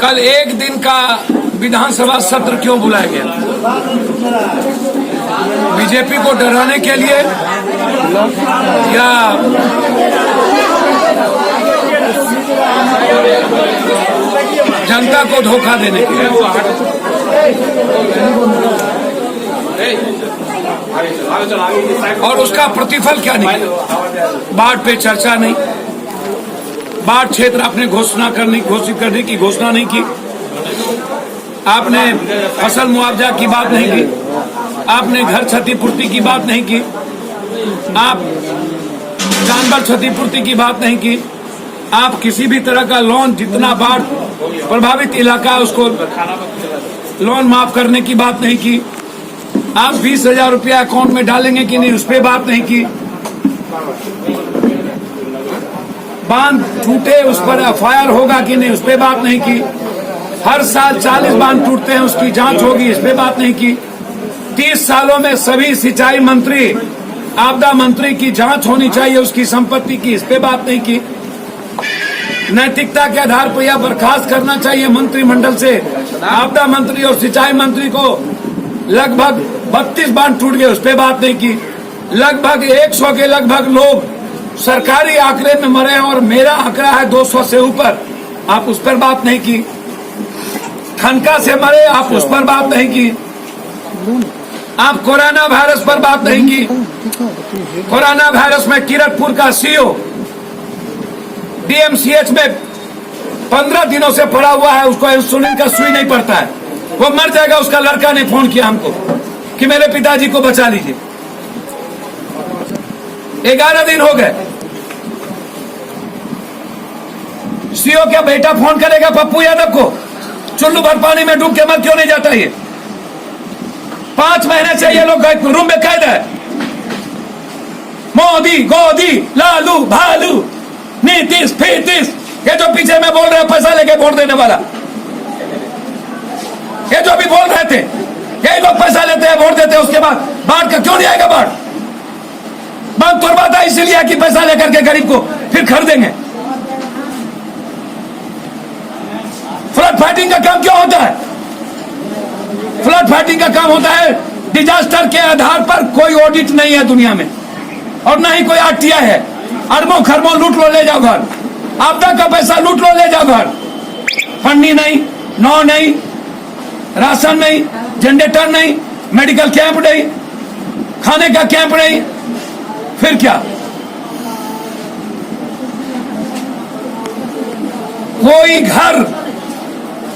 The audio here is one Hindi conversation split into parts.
कल एक दिन का विधानसभा सत्र क्यों बुलाया गया? बीजेपी को डराने के लिए या जनता को धोखा देने के लिए? और उसका प्रतिफल क्या निकला? बाढ़ पे चर्चा नहीं, बाढ़ क्षेत्र आपने घोषित करने की घोषणा नहीं की, आपने फसल मुआवजा की बात नहीं की, आपने घर क्षतिपूर्ति की बात नहीं की, आप जानवर क्षतिपूर्ति की बात नहीं की, आप किसी भी तरह का लोन, जितना बाढ़ प्रभावित इलाका है उसको लोन माफ करने की बात नहीं की, आप 20,000 रुपया अकाउंट में डालेंगे कि नहीं उस पर बात नहीं की, बांध टूटे उस पर एफआईआर होगा कि नहीं उस पर बात नहीं की, हर साल 40 बांध टूटते हैं उसकी जांच होगी इस पे बात नहीं की, 30 सालों में सभी सिंचाई मंत्री, आपदा मंत्री की जांच होनी चाहिए उसकी संपत्ति की, इस पे बात नहीं की, नैतिकता के आधार पर यह बर्खास्त करना चाहिए मंत्रिमंडल से, आपदा मंत्री और सिंचाई मंत्री को लगभग 32 बांध टूट गए उस पे बात नहीं की, लगभग 100 के लगभग लोग सरकारी आंकड़े में मरे हैं और मेरा आंकड़ा है 200 से ऊपर, आप उस पर बात नहीं की, ठनका से मरे आप उस पर बात नहीं की, आप कोरोना वायरस पर बात नहीं की, कोरोना वायरस में किरतपुर का सीओ डीएमसीएच में 15 दिनों से पड़ा हुआ है, उसको इंसुलिन का सुई नहीं पड़ता है, वो मर जाएगा। उसका लड़का ने फोन किया हमको कि मेरे पिताजी को बचा लीजिए, 11 दिन हो गए। सीओ का बेटा फोन करेगा पप्पू यादव को, चुल्लू भर पानी में डूब के मर क्यों नहीं जाता? ये 5 महीने से ये लोग रूम में कैद है। मोदी गोदी लालू भालू नीतीश फीतीश, ये जो पीछे में बोल रहे हैं पैसा लेके वोट देने वाला, ये जो भी बोल रहे थे, यही लोग पैसा लेते हैं वोट देते हैं, उसके बाद बाढ़ का क्यों नहीं आएगा? बाढ़ तुरवाता इसलिए कि पैसा लेकर के गरीब को फिर खरीदेंगे। फ्लड फाइटिंग का काम क्यों होता है? फ्लड फाइटिंग का काम होता है डिजास्टर के आधार पर। कोई ऑडिट नहीं है दुनिया में और ना ही कोई आरटीआई है। अरबों खरबों लूट लो ले जाओ घर, आपदा का पैसा लूट लो ले जाओ घर, फंडी नहीं, नौ नहीं, राशन नहीं, जनरेटर नहीं, मेडिकल कैंप नहीं, खाने का कैंप नहीं, फिर क्या? कोई घर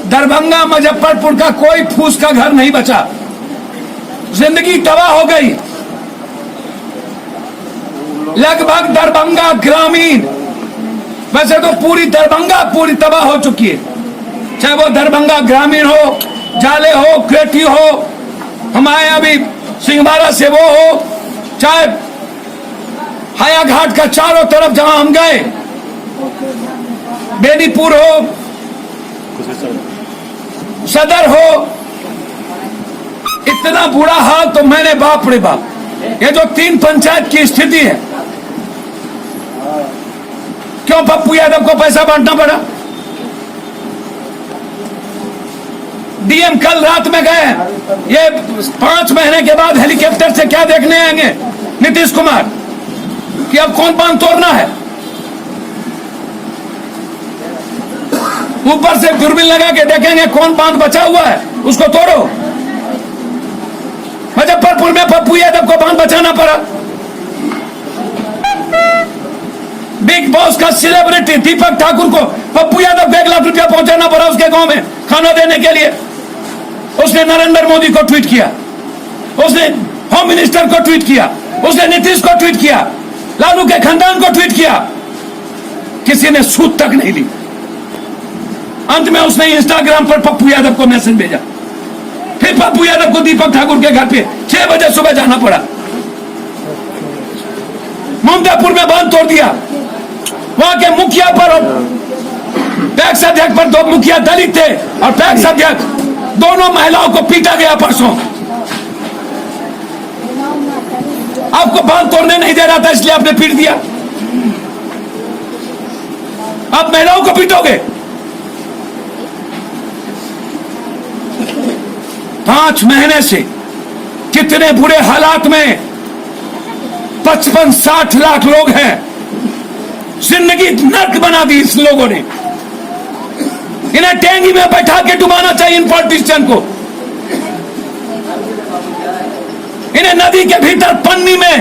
दरभंगा मुजफ्फरपुर का कोई फूस का घर नहीं बचा, जिंदगी तबाह हो गई। लगभग दरभंगा ग्रामीण, वैसे तो पूरी दरभंगा पूरी तबाह हो चुकी है, चाहे वो दरभंगा ग्रामीण हो, जाले हो, क्रेटी हो, हमारे अभी सिंहवाड़ा से वो हो, चाहे हाया घाट का चारों तरफ जहां हम गए, बेनीपुर हो, सदर हो, इतना बुरा हाल तो मैंने बाप रे बाप। ये जो 3 पंचायत की स्थिति है, क्यों पप्पू यादव को पैसा बांटना पड़ा? डीएम कल रात में गए, ये 5 महीने के बाद हेलीकॉप्टर से क्या देखने आएंगे नीतीश कुमार कि अब कौन बांध तोड़ना है। ऊपर से दूरबीन लगा के देखेंगे कौन बांध बचा हुआ है, उसको तोड़ो। मुजफ्फरपुर में पप्पू यादव को बांध बचाना पड़ा। बिग बॉस का सेलिब्रिटी दीपक ठाकुर को पप्पू यादव को 1 लाख रुपया पहुंचाना पड़ा उसके गांव में खाना देने के लिए। उसने नरेंद्र मोदी को ट्वीट किया, उसने होम मिनिस्टर को ट्वीट किया, उसने नीतीश को ट्वीट किया, लालू के खानदान को ट्वीट किया, किसी ने सूद तक नहीं ली। अंत में उसने इंस्टाग्राम पर पप्पू यादव को मैसेज भेजा, फिर पप्पू यादव को दीपक ठाकुर के घर पे 6 बजे सुबह जाना पड़ा। ममतापुर में बांध तोड़ दिया, वहां के मुखिया पर, पैक्स अध्यक्ष पर, 2 मुखिया दलित थे और पैक्स अध्यक्ष, दोनों महिलाओं को पीटा गया परसों। आपको बांध तोड़ने नहीं दे रहा था इसलिए आपने पीट दिया। आप महिलाओं को पीटोगे। 5 महीने से कितने बुरे हालात में 55-60 लाख लोग हैं। जिंदगी नर्क बना दी इस लोगों ने। इन्हें टैंगी में बैठा के डुबाना चाहिए इन पॉलिटिशियन को। इन्हें नदी के भीतर पन्नी में।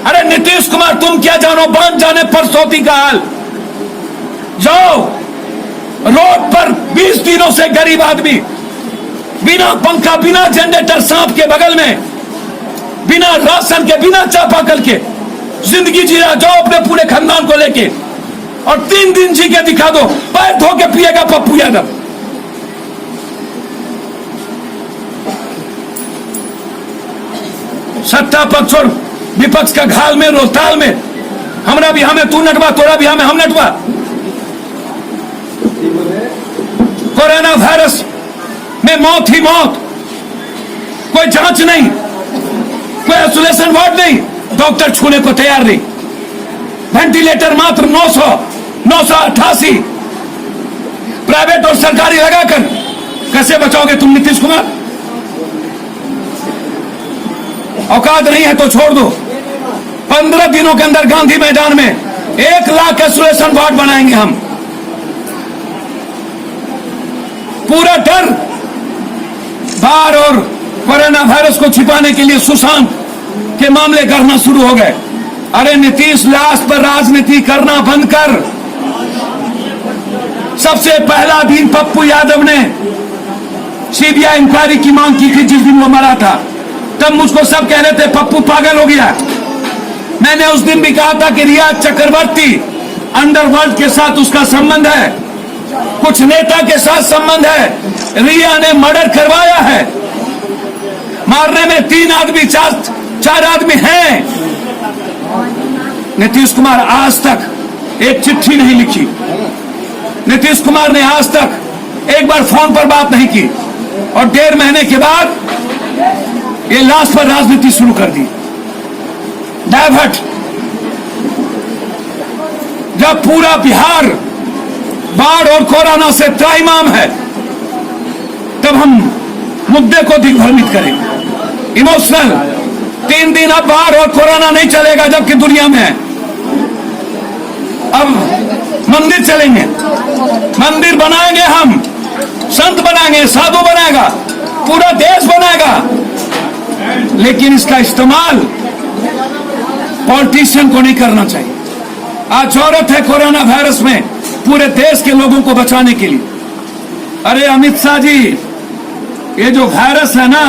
अरे नीतीश कुमार, तुम क्या जानो बांध जाने परसौती का हाल। जाओ रोड पर 20 दिनों से गरीब आदमी बिना पंखा, बिना जनरेटर, सांप के बगल में, बिना राशन के, बिना चापाकल के जिंदगी जी रहा। जाओ अपने पूरे खानदान को लेके और 3 दिन जी के दिखा दो। पैर धो के पिएगा पप्पू यादव। सत्ता पक्ष और विपक्ष का घाल में, रोताल में, हमरा भी हमें तू नटवा, तोरा भी हमें हम नटवा। कोरोना वायरस में मौत ही मौत, कोई जांच नहीं, कोई आइसोलेशन वार्ड नहीं, डॉक्टर छूने को तैयार नहीं। वेंटिलेटर मात्र 988 प्राइवेट और सरकारी लगाकर कैसे बचाओगे तुम नीतीश कुमार? औकात नहीं है तो छोड़ दो। 15 दिनों के अंदर गांधी मैदान में 1 लाख आइसोलेशन वार्ड बनाएंगे हम। पूरा डर बाढ़ और कोरोना वायरस को छिपाने के लिए सुशांत के मामले करना शुरू हो गए। अरे नीतीश, लाश पर राजनीति करना बंद कर। सबसे पहला दिन पप्पू यादव ने सीबीआई इंक्वायरी की मांग की थी जिस दिन वो मरा था। तब मुझको सब कह रहे थे पप्पू पागल हो गया। मैंने उस दिन भी कहा था कि रियाज चक्रवर्ती अंडरवर्ल्ड के साथ उसका संबंध है, कुछ नेता के साथ संबंध है। रिया ने मर्डर करवाया है। मारने में 3 आदमी, 4 आदमी हैं। नीतीश कुमार आज तक एक चिट्ठी नहीं लिखी। नीतीश कुमार ने आज तक एक बार फोन पर बात नहीं की और 1.5 महीने के बाद ये लाश पर राजनीति शुरू कर दी। डाइवर्ट। जब पूरा बिहार बाढ़ और कोरोना से त्राहिमाम है तब हम मुद्दे को दिग्भ्रमित करेंगे। इमोशनल 3 दिन अब बाढ़ और कोरोना नहीं चलेगा जबकि दुनिया में है। अब मंदिर चलेंगे, मंदिर बनाएंगे, हम संत बनाएंगे, साधु बनाएगा, पूरा देश बनाएगा। लेकिन इसका इस्तेमाल पॉलिटिशियन को नहीं करना चाहिए। आज जरूरत है कोरोना वायरस में पूरे देश के लोगों को बचाने के लिए। अरे अमित शाह जी, ये जो वायरस है ना,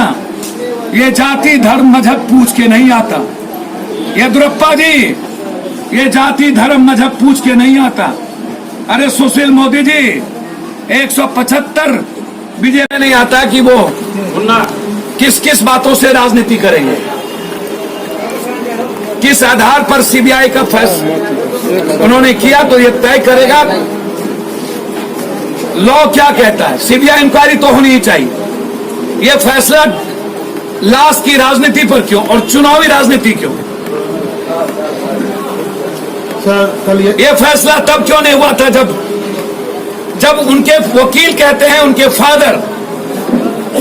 ये जाति धर्म मजहब पूछ के नहीं आता। येदियुरप्पा जी, ये जाति धर्म मजहब पूछ के नहीं आता। अरे सुशील मोदी जी, 175 बीजेपी नहीं आता कि वो किस किस बातों से राजनीति करेंगे, किस आधार पर सीबीआई का फैसला उन्होंने किया तो ये तय करेगा लॉ क्या कहता है। सीबीआई इंक्वायरी तो होनी ही चाहिए। ये फैसला लाश की राजनीति पर क्यों और चुनावी राजनीति क्यों? ये फैसला तब क्यों नहीं हुआ था जब उनके वकील कहते हैं, उनके फादर,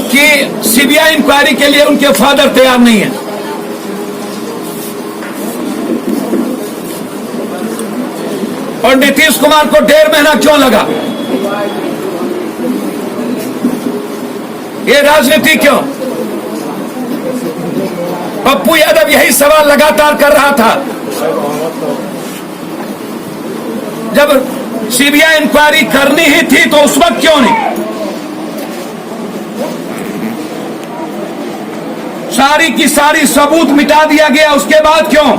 कि सीबीआई इंक्वायरी के लिए उनके फादर तैयार नहीं है। और नीतीश कुमार को 1.5 महीना क्यों लगा? ये राजनीति क्यों? पप्पू यादव यही सवाल लगातार कर रहा था। जब सीबीआई इंक्वायरी करनी ही थी तो उस वक्त क्यों नहीं? सारी की सारी सबूत मिटा दिया गया, उसके बाद क्यों?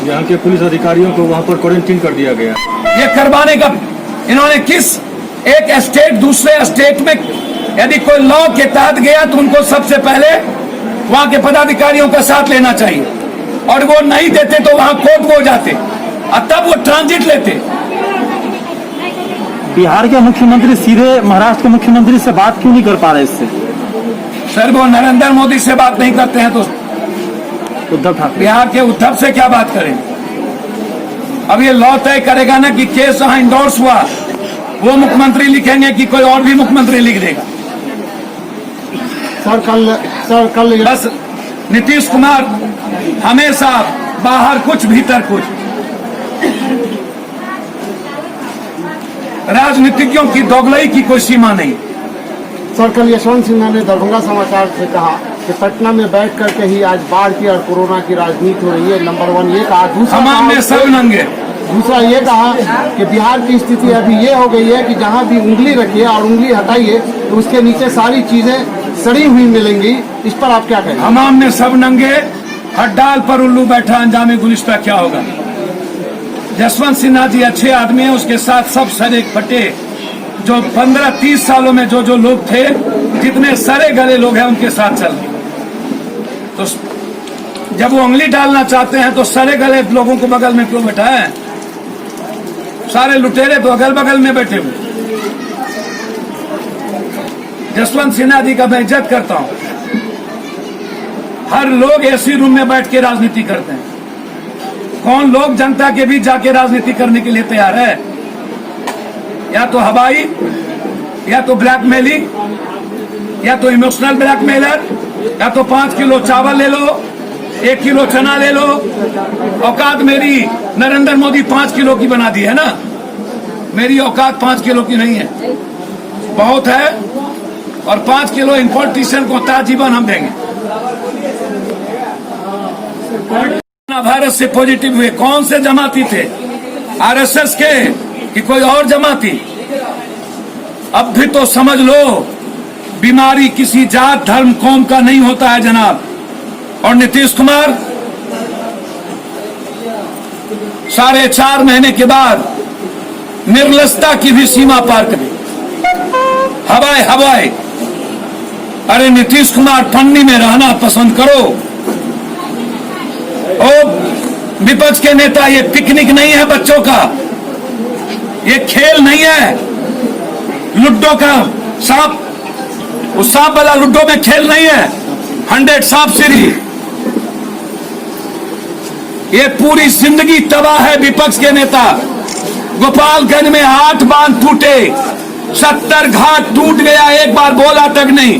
यहाँ के पुलिस अधिकारियों को वहां पर क्वारंटीन कर दिया गया। ये करवाने का इन्होंने किस एक स्टेट दूसरे स्टेट में यदि कोई लॉ के तहत गया तो उनको सबसे पहले वहां के पदाधिकारियों का साथ लेना चाहिए, और वो नहीं देते तो वहां कोर्ट को जाते और तब वो ट्रांजिट लेते। बिहार के मुख्यमंत्री सीधे महाराष्ट्र के मुख्यमंत्री से बात क्यों नहीं कर पा रहे इससे? सर, वो नरेंद्र मोदी से बात नहीं करते हैं तो उद्धव ठाकरे बिहार के उद्धव से क्या बात करें? अब ये लॉ तय करेगा ना कि केस जहां इंडोर्स हुआ वो मुख्यमंत्री लिखेंगे कि कोई और भी मुख्यमंत्री लिख देगा। सर कल बस नीतीश कुमार हमेशा बाहर कुछ भीतर कुछ। राजनीतिज्ञों की दोगलई की कोई सीमा नहीं। सर कल यशवंत सिन्हा ने दरभंगा समाचार से कहा कि पटना में बैठ करके ही आज बाढ़ की और कोरोना की राजनीति हो रही है। नंबर 1 ये कहा। हमाम में सब नंगे। दूसरा ये कहा कि बिहार की स्थिति अभी ये हो गई है कि जहाँ भी उंगली रखिए और उंगली हटाइए तो उसके नीचे सारी चीजें सड़ी हुई मिलेंगी। इस पर आप क्या कहेंगे? हमाम में सब नंगे, हड्डाल पर उल्लू बैठा, अंजामे गुलिस्ता क्या होगा। यशवंत सिन्हा जी अच्छे आदमी हैं, उसके साथ सब सरे फटे जो 15-30 सालों में जो लोग थे, जितने सरे गले लोग हैं उनके साथ चल रहे। तो जब वो उंगली डालना चाहते हैं तो सरे गले लोगों को बगल में क्यों बैठाए? सारे लुटेरे तो अगल बगल में बैठे हुए। यशवंत सिन्हा जी का मैं इज्जत करता हूं। हर लोग एसी रूम में बैठ के राजनीति करते हैं। कौन लोग जनता के बीच जाके राजनीति करने के लिए तैयार है? या तो हवाई, या तो ब्लैकमेलिंग, या तो इमोशनल ब्लैकमेलर, या तो 5 किलो चावल ले लो, 1 किलो चना ले लो। औकात मेरी नरेंद्र मोदी 5 किलो की बना दी है ना, मेरी औकात 5 किलो की नहीं है, बहुत है। और 5 किलो इन पॉलिटिशियन को ताजीवन हम देंगे। भारत से पॉजिटिव हुए कौन से जमाती थे? आरएसएस के कि कोई और जमाती? अब भी तो समझ लो, बीमारी किसी जात धर्म कौम का नहीं होता है जनाब। और नीतीश कुमार 4.5 महीने के बाद निर्लजता की भी सीमा पार करी। हवाई अरे नीतीश कुमार, पन्नी में रहना पसंद करो। ओ विपक्ष के नेता, ये पिकनिक नहीं है बच्चों का, ये खेल नहीं है। लुड्डो का सांप, उस सांप वाला लुड्डो में खेल नहीं है। 100 सांप सीढ़ी, ये पूरी जिंदगी तबाह है विपक्ष के नेता। गोपालगंज में 8 बांध टूटे, 70 घाट टूट गया, एक बार बोला तक नहीं,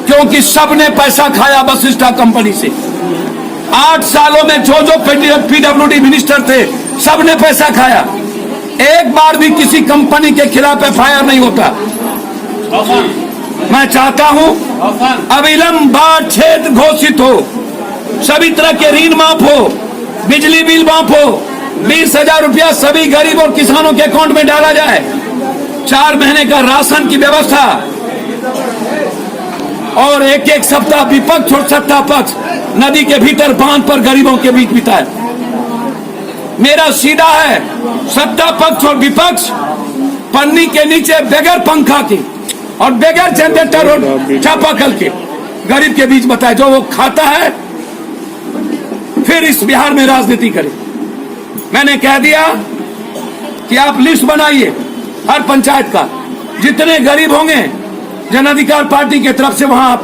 क्योंकि सबने पैसा खाया वशिष्ठा कंपनी से। 8 सालों में जो पीडब्ल्यूडी मिनिस्टर थे, सबने पैसा खाया। एक बार भी किसी कंपनी के खिलाफ एफआईआर नहीं होता। मैं चाहता हूं अविलंब बाढ़ क्षेत्र घोषित हो, सभी तरह के ऋण माफ हो, बिजली बिल माफ हो, 20,000 रुपया सभी गरीब और किसानों के अकाउंट में डाला जाए, 4 महीने का राशन की व्यवस्था, और एक सप्ताह विपक्ष और सत्ता पक्ष नदी के भीतर बांध पर गरीबों के बीच बिताए। मेरा सीधा है, सत्ता पक्ष और विपक्ष पन्नी के नीचे बगैर पंखा के और बगैर जनरेटर और चापाकल के गरीब के बीच बताए, जो वो खाता है फिर इस बिहार में राजनीति करे। मैंने कह दिया कि आप लिस्ट बनाइए हर पंचायत का, जितने गरीब होंगे जन अधिकार पार्टी की तरफ से वहां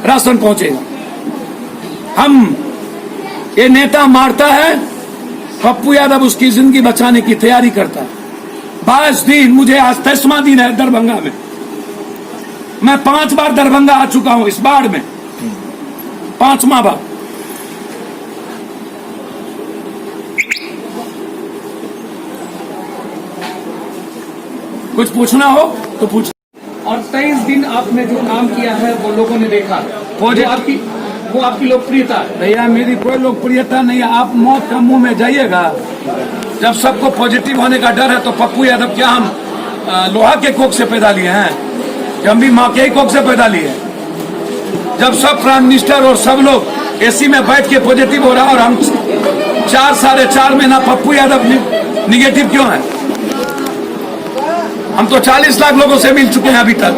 राशन पहुंचेगा। हम ये नेता मारता है, पप्पू यादव उसकी जिंदगी बचाने की तैयारी करता है। 22 दिन, मुझे आज 10वां दिन है दरभंगा में। मैं 5 बार दरभंगा आ चुका हूं इस बाढ़ में, 5वां बार। कुछ पूछना हो तो पूछ। और 23 दिन आपने जो काम किया है वो लोगों ने देखा, वो आपकी लोकप्रियता है। भैया मेरी कोई लोकप्रियता नहीं है। आप मौत का मुंह में जाइएगा। जब सबको पॉजिटिव होने का डर है तो पप्पू यादव क्या हम लोहा के कोख से पैदा लिए हैं? कि हम भी माँ के ही कोख से पैदा लिए हैं? जब सब प्राइम मिनिस्टर और सब लोग एसी में बैठ के पॉजिटिव हो रहा और हम 4-4.5 महीना पप्पू यादव निगेटिव क्यों है? हम तो 40 लाख लोगों से मिल चुके हैं अभी तक।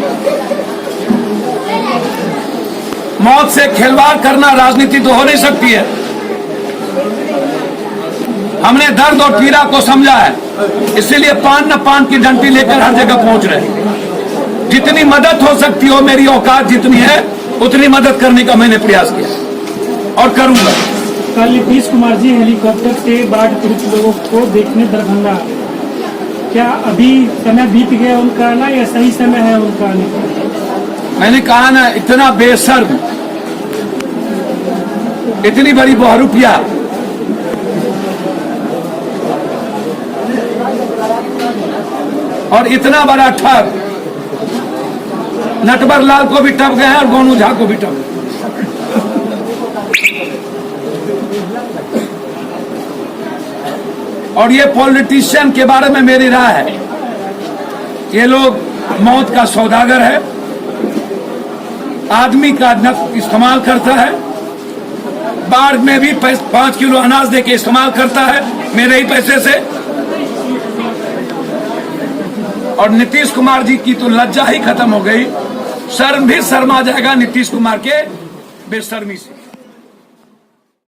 मौत से खिलवाड़ करना राजनीति तो हो नहीं सकती है। हमने दर्द और पीड़ा को समझा है, इसीलिए पान न पान की डंडी लेकर हर जगह पहुंच रहे हैं। जितनी मदद हो सकती हो, मेरी औकात जितनी है उतनी मदद करने का मैंने प्रयास किया और करूंगा। कल नीतीश कुमार जी हेलीकॉप्टर से बाढ़ पीड़ित लोगों को देखने दरभंगा, क्या अभी समय बीत गया उनका आना या सही समय है उनका आने का? मैंने कहा ना, इतना बेशर्म, इतनी बड़ी बहुरूपिया, और इतना बड़ा ठग, नटवर लाल को भी टप गए और गोनू झा को भी टप गए। और ये पॉलिटिशियन के बारे में मेरी राय है, ये लोग मौत का सौदागर है, आदमी का नफ्स इस्तेमाल करता है, बाढ़ में भी 5 किलो अनाज देके इस्तेमाल करता है मेरे ही पैसे से। और नीतीश कुमार जी की तो लज्जा ही खत्म हो गई, शर्म भी शर्मा जाएगा नीतीश कुमार के बेशर्मी से।